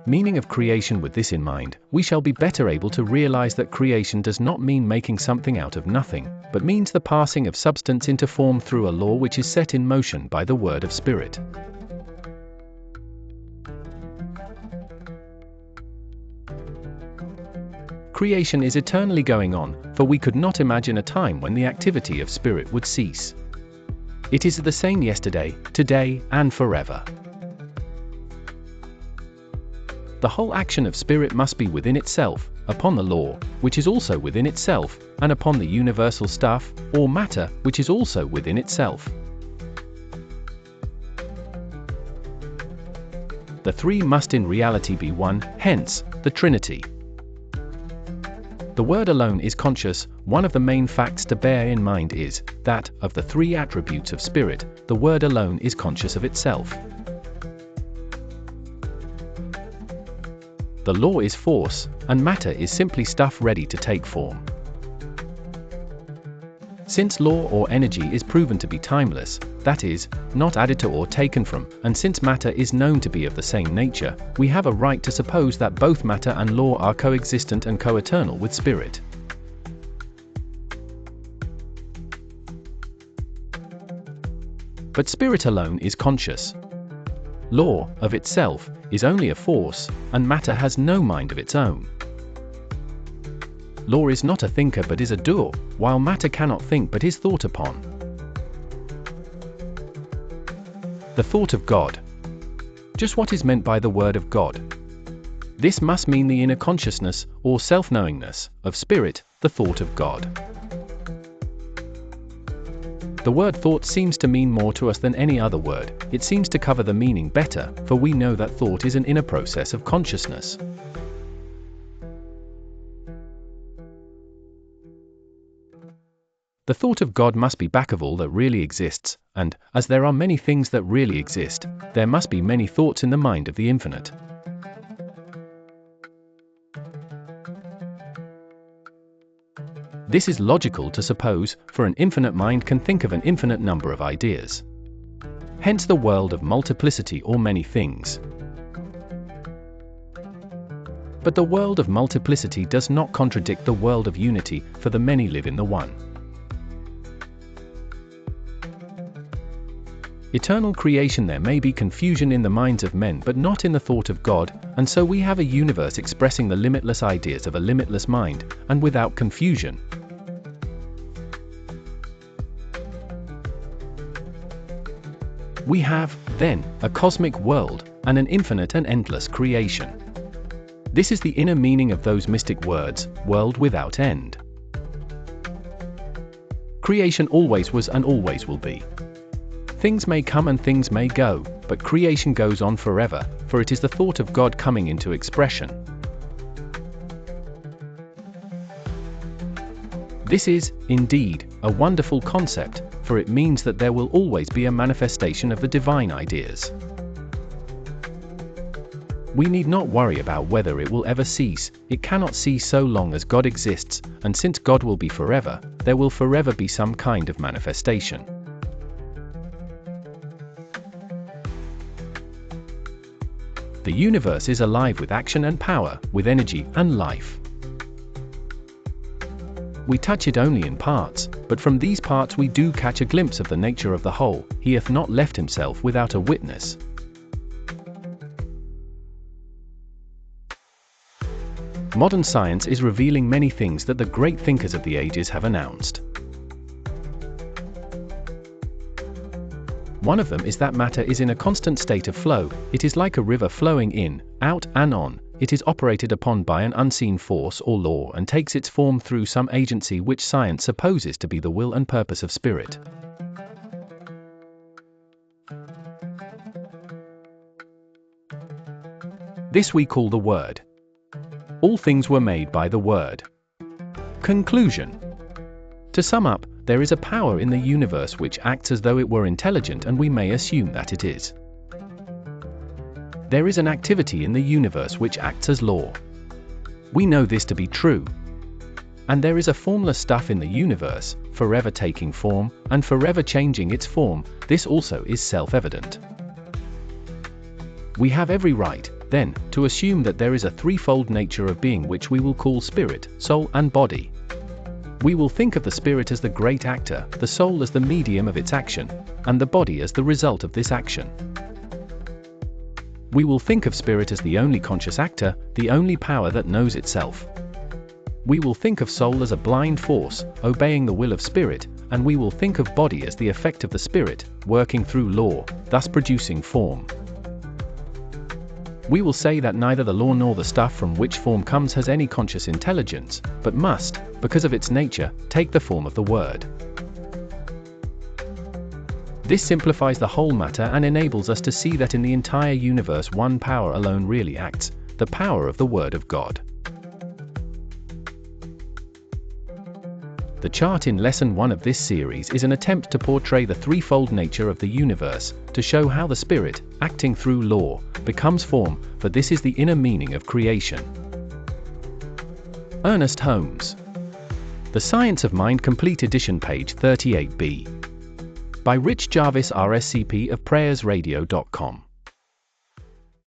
Meaning of creation. With this in mind, we shall be better able to realize that creation does not mean making something out of nothing, but means the passing of substance into form through a law which is set in motion by the word of spirit. Creation is eternally going on, for we could not imagine a time when the activity of spirit would cease. It is the same yesterday, today, and forever. The whole action of spirit must be within itself, upon the law, which is also within itself, and upon the universal stuff, or matter, which is also within itself. The three must in reality be one, hence, the Trinity. The word alone is conscious. One of the main facts to bear in mind is that, of the three attributes of spirit, the word alone is conscious of itself. The law is force, and matter is simply stuff ready to take form. Since law or energy is proven to be timeless, that is, not added to or taken from, and since matter is known to be of the same nature, we have a right to suppose that both matter and law are coexistent and co-eternal with spirit. But spirit alone is conscious. Law, of itself, is only a force, and matter has no mind of its own. Law is not a thinker but is a doer, while matter cannot think but is thought upon. The thought of God. Just what is meant by the word of God? This must mean the inner consciousness, or self-knowingness, of spirit, the thought of God. The word thought seems to mean more to us than any other word. It seems to cover the meaning better, for we know that thought is an inner process of consciousness. The thought of God must be back of all that really exists, and, as there are many things that really exist, there must be many thoughts in the mind of the infinite. This is logical to suppose, for an infinite mind can think of an infinite number of ideas. Hence the world of multiplicity or many things. But the world of multiplicity does not contradict the world of unity, for the many live in the one. Eternal creation. There may be confusion in the minds of men but not in the thought of God, and so we have a universe expressing the limitless ideas of a limitless mind, and without confusion. We have, then, a cosmic world, and an infinite and endless creation. This is the inner meaning of those mystic words, world without end. Creation always was and always will be. Things may come and things may go, but creation goes on forever, for it is the thought of God coming into expression. This is, indeed, a wonderful concept, for it means that there will always be a manifestation of the divine ideas. We need not worry about whether it will ever cease. It cannot cease so long as God exists, and since God will be forever, there will forever be some kind of manifestation. The universe is alive with action and power, with energy and life. We touch it only in parts, but from these parts we do catch a glimpse of the nature of the whole. He hath not left himself without a witness. Modern science is revealing many things that the great thinkers of the ages have announced. One of them is that matter is in a constant state of flow. It is like a river flowing in, out, and on. It is operated upon by an unseen force or law and takes its form through some agency which science supposes to be the will and purpose of spirit. This we call the Word. All things were made by the Word. Conclusion. To sum up, there is a power in the universe which acts as though it were intelligent, and we may assume that it is. There is an activity in the universe which acts as law. We know this to be true. And there is a formless stuff in the universe, forever taking form, and forever changing its form. This also is self-evident. We have every right, then, to assume that there is a threefold nature of being which we will call spirit, soul, and body. We will think of the spirit as the great actor, the soul as the medium of its action, and the body as the result of this action. We will think of spirit as the only conscious actor, the only power that knows itself. We will think of soul as a blind force, obeying the will of spirit, and we will think of body as the effect of the spirit, working through law, thus producing form. We will say that neither the law nor the stuff from which form comes has any conscious intelligence, but must, because of its nature, take the form of the word. This simplifies the whole matter and enables us to see that in the entire universe one power alone really acts, the power of the Word of God. The chart in Lesson 1 of this series is an attempt to portray the threefold nature of the universe, to show how the Spirit, acting through law, becomes form, for this is the inner meaning of creation. Ernest Holmes. The Science of Mind Complete Edition, page 38b. By Rich Jarvis, RSCP of prayersradio.com.